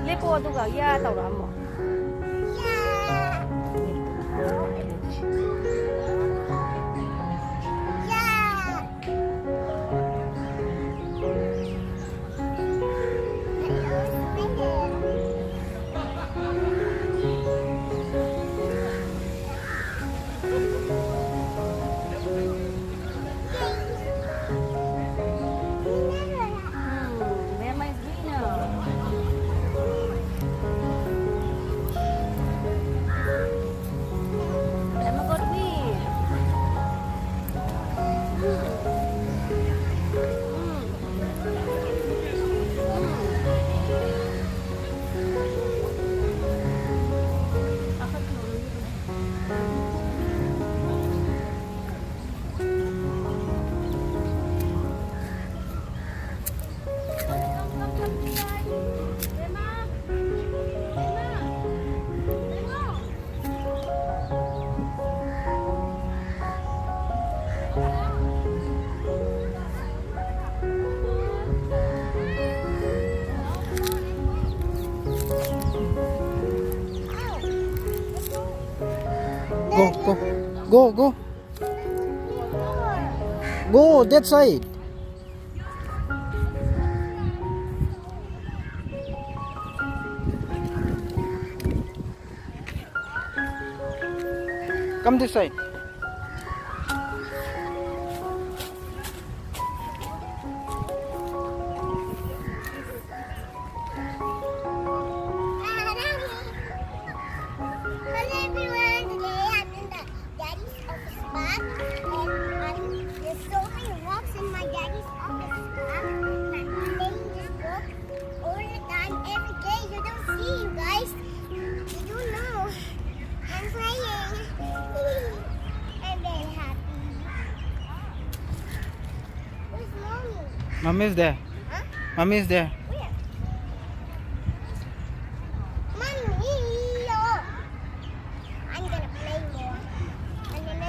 Lepo aduga ya tawramo. Go. Go that side. Come this side. Mommy is there. Huh? Mommy is there. Where? Mommy, oh. I'm gonna play more. And again.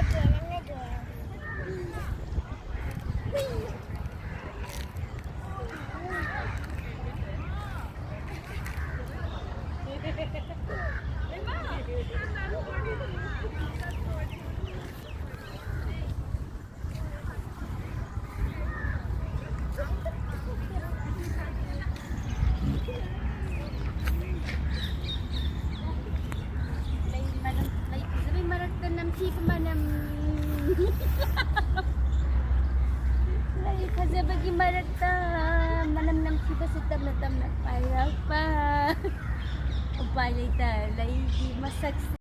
Kasi bagi marata manam si basitam na tam na payapa. Upalita, lagi masak